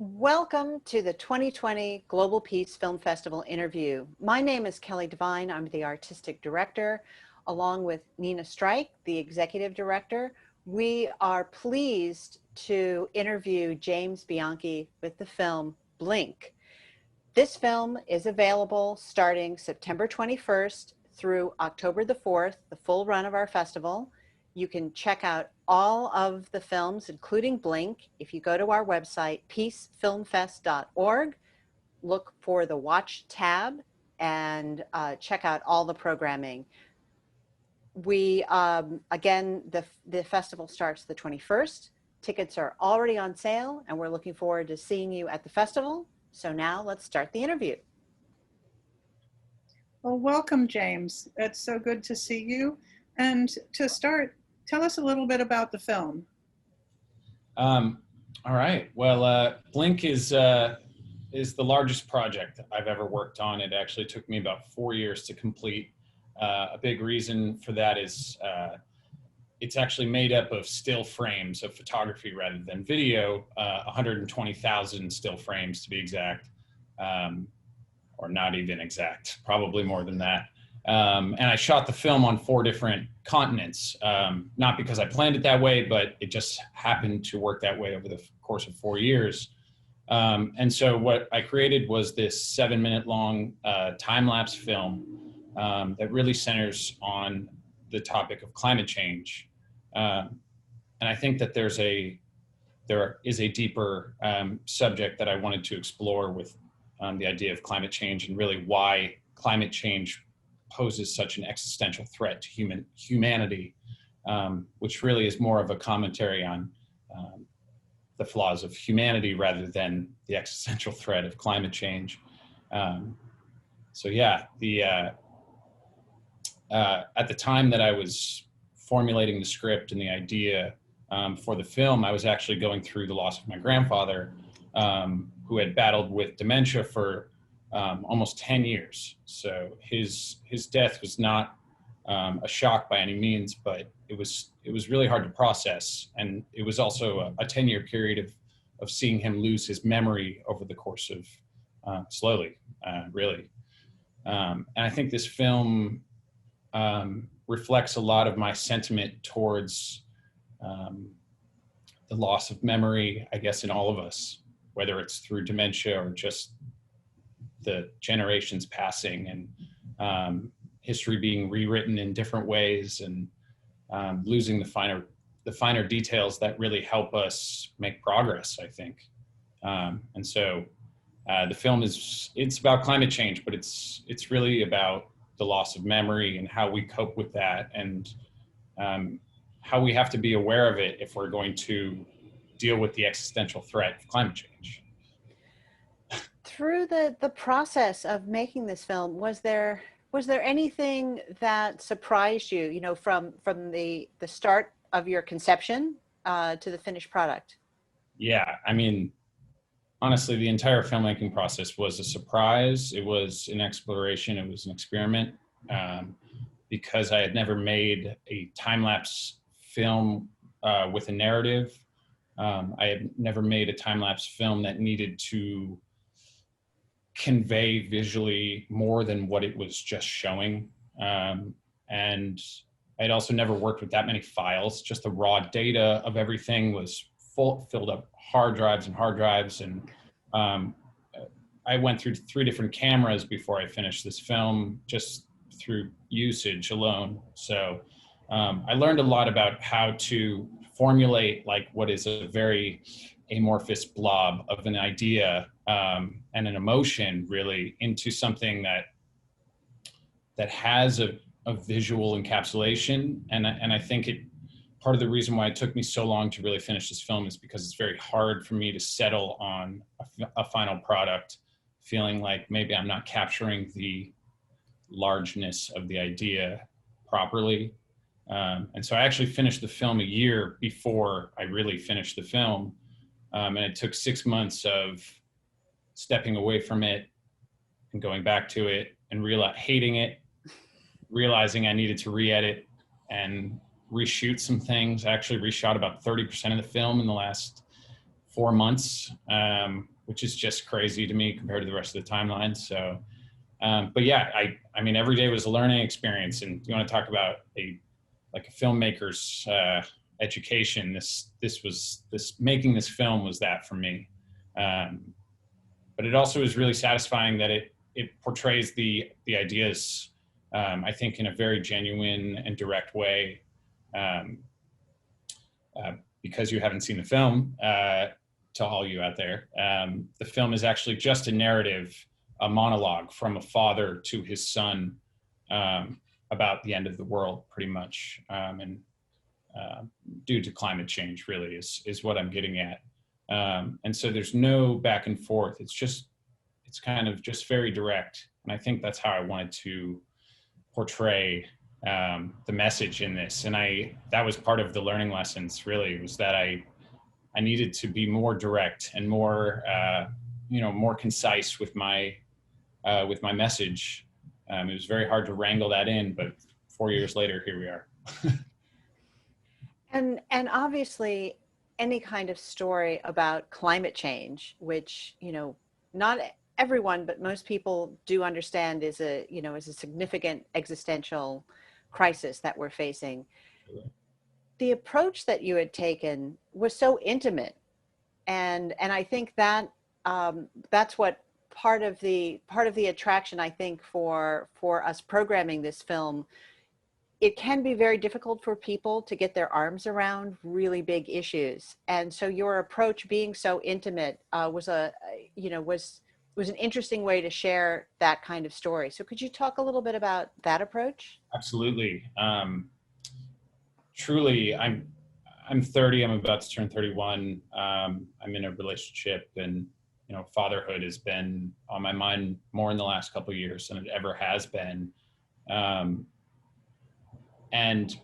Welcome to the 2020 Global Peace Film Festival interview. My name is Kelly Devine. I'm the artistic director, along with Nina Strike, the executive director. We are pleased to interview James Bianchi with the film Blink. This film is available starting September 21st through October the 4th, the full run of our festival. You can check out all of the films, including Blink, if you go to our website, peacefilmfest.org, look for the Watch tab, and check out all the programming. We, again, the festival starts the 21st. Tickets are already on sale, and we're looking forward to seeing you at the festival. So now let's start the interview. Well, welcome, James. It's so good to see you. And to start, tell us a little bit about the film. All right. Well, Blink is the largest project I've ever worked on. It actually took me about 4 years to complete. A big reason for that is it's actually made up of still frames of photography rather than video, 120,000 still frames to be exact, or not even exact, probably more than that. And I shot the film on 4 different continents, not because I planned it that way, but it just happened to work that way over the course of 4 years. And so what I created was this 7-minute long time-lapse film that really centers on the topic of climate change. And I think that there is a deeper subject that I wanted to explore with the idea of climate change and really why climate change poses such an existential threat to humanity, which really is more of a commentary on the flaws of humanity rather than the existential threat of climate change. So yeah, at the time that I was formulating the script and the idea for the film, I was actually going through the loss of my grandfather, who had battled with dementia for almost 10 years. So his death was not a shock by any means, but it was really hard to process. And it was also a 10-year period of seeing him lose his memory over the course of slowly, really. And I think this film reflects a lot of my sentiment towards the loss of memory, I guess, in all of us, whether it's through dementia or just the generations passing and history being rewritten in different ways and losing the finer details that really help us make progress, I think. And so the film it's about climate change, but it's really about the loss of memory and how we cope with that and how we have to be aware of it if we're going to deal with the existential threat of climate change. Through the process of making this film, was there anything that surprised you, from the start of your conception to the finished product? Yeah, I mean, honestly, the entire filmmaking process was a surprise. It was an exploration. It was an experiment, because I had never made a time-lapse film with a narrative. I had never made a time-lapse film that needed to convey visually more than what it was just showing. And I'd also never worked with that many files. Just the raw data of everything was filled up hard drives. And I went through 3 different cameras before I finished this film, just through usage alone. So I learned a lot about how to formulate like what is a very amorphous blob of an idea and an emotion really into something that has a visual encapsulation. And I think part of the reason why it took me so long to really finish this film is because it's very hard for me to settle on a final product, feeling like maybe I'm not capturing the largeness of the idea properly. And so I actually finished the film a year before I really finished the film. And it took 6 months of stepping away from it and going back to it and hating it, realizing I needed to re-edit and reshoot some things. I actually reshot about 30% of the film in the last 4 months, which is just crazy to me compared to the rest of the timeline. So, but yeah, I mean, every day was a learning experience. And you want to talk about a filmmaker's education. Making this film was that for me. But it also is really satisfying that it portrays the ideas, I think, in a very genuine and direct way. Because you haven't seen the film, to all you out there, the film is actually just a narrative, a monologue from a father to his son, about the end of the world, pretty much, and due to climate change, really, is what I'm getting at. And so there's no back and forth. It's kind of just very direct. And I think that's how I wanted to portray the message in this. And that was part of the learning lessons, really, was that I needed to be more direct and more, more concise with my message. It was very hard to wrangle that in, but 4 years later, here we are. And obviously, any kind of story about climate change, which, not everyone, but most people do understand is a significant existential crisis that we're facing. The approach that you had taken was so intimate, and I think that that's what part of the attraction, I think, for us programming this film. It can be very difficult for people to get their arms around really big issues, and so your approach, being so intimate, was an interesting way to share that kind of story. So could you talk a little bit about that approach? Absolutely. Truly, I'm 30. I'm about to turn 31. I'm in a relationship, and fatherhood has been on my mind more in the last couple of years than it ever has been. And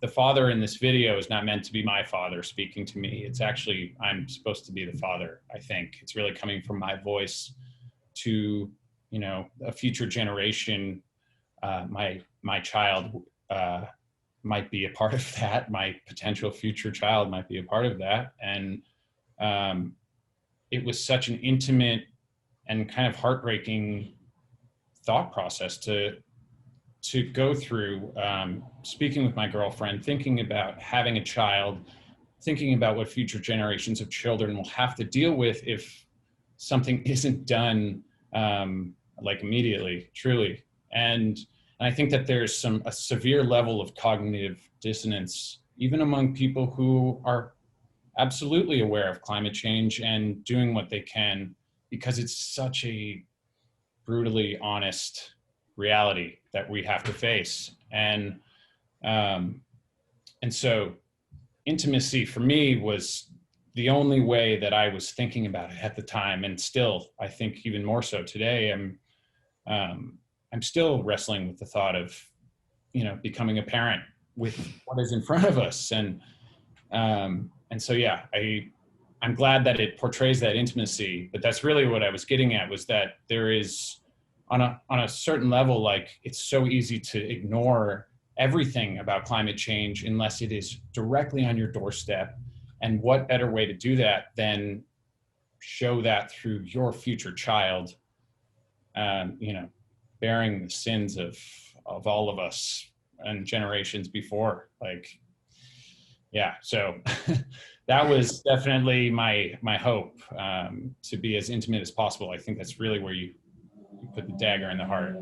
the father in this video is not meant to be my father speaking to me. It's actually, I'm supposed to be the father, I think. It's really coming from my voice to, a future generation. My child might be a part of that. My potential future child might be a part of that. And it was such an intimate and kind of heartbreaking thought process to go through, speaking with my girlfriend, thinking about having a child, thinking about what future generations of children will have to deal with if something isn't done, immediately, truly. And I think that there's a severe level of cognitive dissonance, even among people who are absolutely aware of climate change and doing what they can, because it's such a brutally honest reality that we have to face. And so intimacy for me was the only way that I was thinking about it at the time. And still, I think even more so today, I'm still wrestling with the thought of, becoming a parent with what is in front of us. And so, yeah, I'm glad that it portrays that intimacy, but that's really what I was getting at, was that there is, on a certain level, like, it's so easy to ignore everything about climate change unless it is directly on your doorstep. And what better way to do that than show that through your future child, bearing the sins of all of us and generations before. So that was definitely my hope, to be as intimate as possible. I think that's really where you put the dagger in the heart.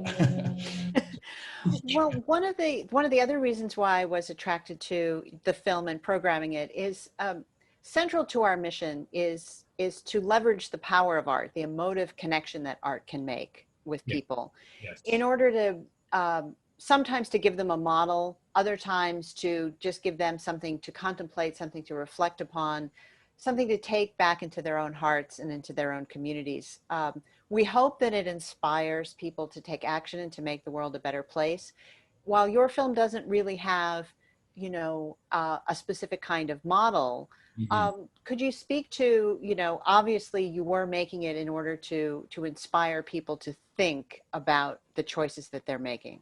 Well, one of the other reasons why I was attracted to the film and programming it is, central to our mission is to leverage the power of art, the emotive connection that art can make with people. Yes. In order to sometimes to give them a model, other times to just give them something to contemplate, something to reflect upon, something to take back into their own hearts and into their own communities. We hope that it inspires people to take action and to make the world a better place. While your film doesn't really have, a specific kind of model, could you speak to, obviously you were making it in order to inspire people to think about the choices that they're making?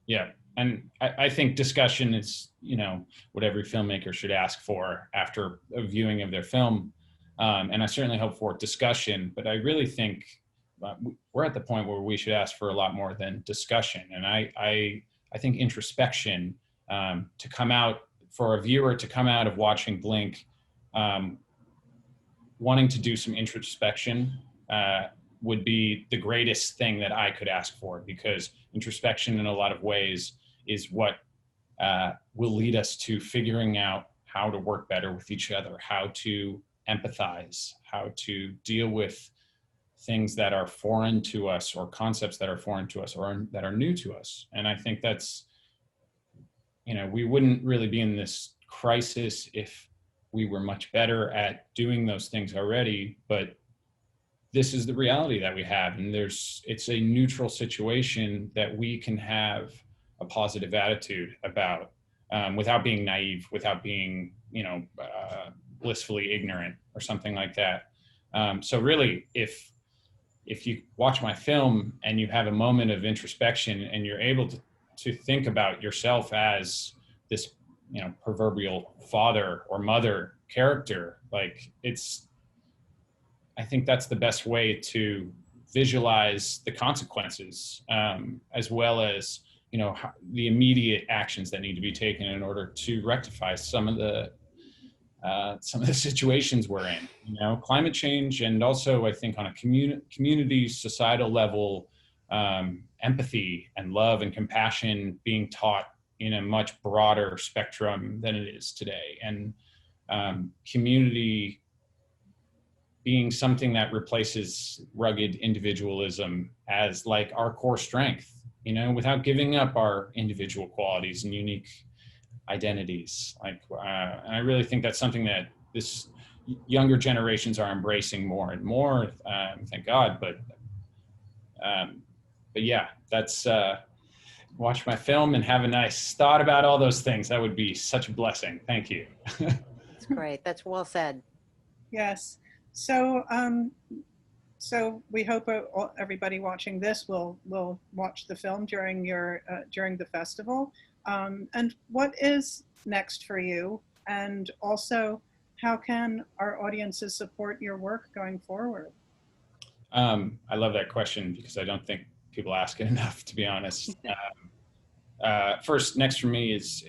Yeah. I think discussion is, you know, what every filmmaker should ask for after a viewing of their film. And I certainly hope for discussion, but I really think we're at the point where we should ask for a lot more than discussion. And I think introspection, to come out, for a viewer to come out of watching Blink, wanting to do some introspection, would be the greatest thing that I could ask for, because introspection in a lot of ways is what will lead us to figuring out how to work better with each other, how to empathize, how to deal with things that are foreign to us, or concepts that are foreign to us, or that are new to us. And I think that's, you know, we wouldn't really be in this crisis if we were much better at doing those things already, but this is the reality that we have. And it's a neutral situation that we can have a positive attitude about, without being naive, without being, you know, blissfully ignorant or something like that. So really, if you watch my film and you have a moment of introspection and you're able to think about yourself as this, you know, proverbial father or mother character, like, I think that's the best way to visualize the consequences, as well as, you know, the immediate actions that need to be taken in order to rectify some of the situations we're in. You know, climate change, and also I think on a community, societal level, empathy and love and compassion being taught in a much broader spectrum than it is today, and community being something that replaces rugged individualism as like our core strength, you know, without giving up our individual qualities and unique identities. Like, and I really think that's something that this younger generations are embracing more and more, thank God. But yeah, that's, watch my film and have a nice thought about all those things. That would be such a blessing. Thank you. That's great. That's well said. Yes. So, so we hope everybody watching this will watch the film during the festival. And what is next for you? And also, how can our audiences support your work going forward? I love that question, because I don't think people ask it enough, to be honest. First, next for me is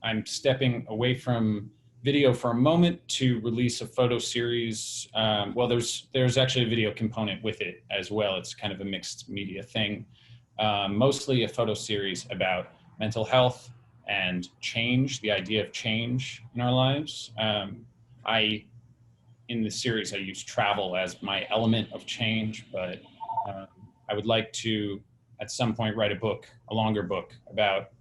I'm stepping away from video for a moment to release a photo series. Well, there's actually a video component with it as well. It's kind of a mixed media thing. Mostly a photo series about mental health and change, the idea of change in our lives. In the series, I use travel as my element of change, but I would like to, at some point, write a longer book about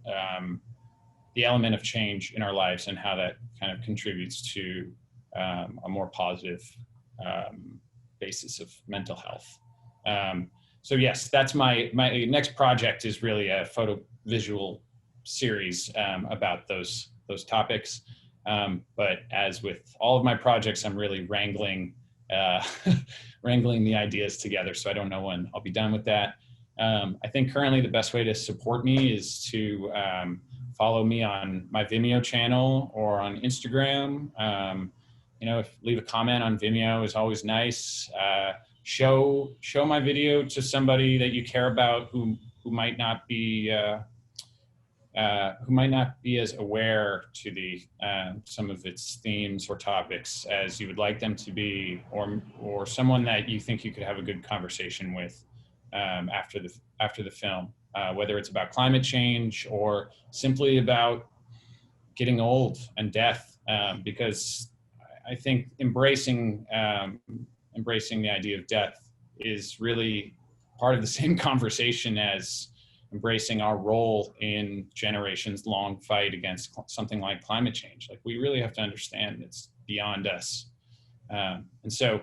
the element of change in our lives and how that kind of contributes to a more positive basis of mental health. So yes, that's my next project, is really a photo visual series about those topics. But as with all of my projects, I'm really wrangling the ideas together. So I don't know when I'll be done with that. I think currently the best way to support me is to follow me on my Vimeo channel or on Instagram. You know, leave a comment on Vimeo is always nice. Show my video to somebody that you care about who might not be as aware to the some of its themes or topics as you would like them to be, or someone that you think you could have a good conversation with after the film, whether it's about climate change or simply about getting old and death, because I think embracing the idea of death is really part of the same conversation as embracing our role in generations long fight against something like climate change. Like, we really have to understand it's beyond us. And so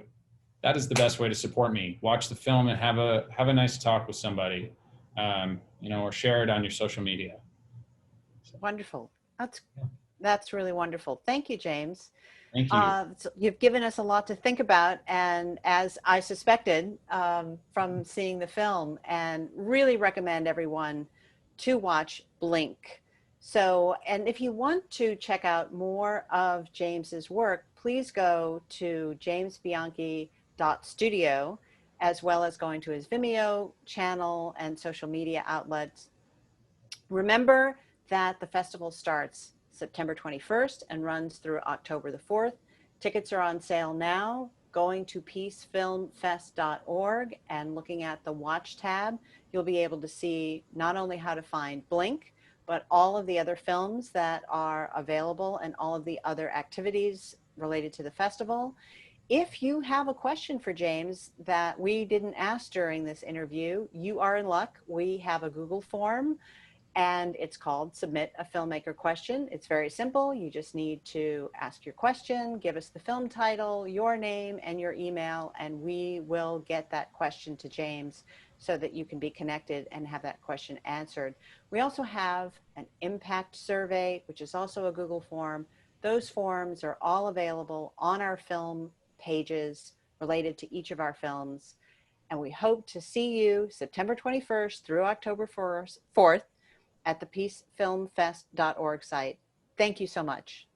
that is the best way to support me. Watch the film and have a nice talk with somebody, you know, or share it on your social media. Wonderful. That's really wonderful. Thank you, James. Thank you. So you've given us a lot to think about, and as I suspected from seeing the film, and really recommend everyone to watch Blink. So, and if you want to check out more of James's work, please go to jamesbianchi.studio, as well as going to his Vimeo channel and social media outlets. Remember that the festival starts September 21st and runs through October the 4th. Tickets are on sale now. Going to peacefilmfest.org and looking at the watch tab, you'll be able to see not only how to find Blink, but all of the other films that are available and all of the other activities related to the festival. If you have a question for James that we didn't ask during this interview, you are in luck. We have a Google form, and it's called Submit a Filmmaker Question. It's very simple. You just need to ask your question, give us the film title, your name, and your email, and we will get that question to James so that you can be connected and have that question answered. We also have an impact survey, which is also a Google form. Those forms are all available on our film pages related to each of our films. And we hope to see you September 21st through October 4th at the peacefilmfest.org site. Thank you so much.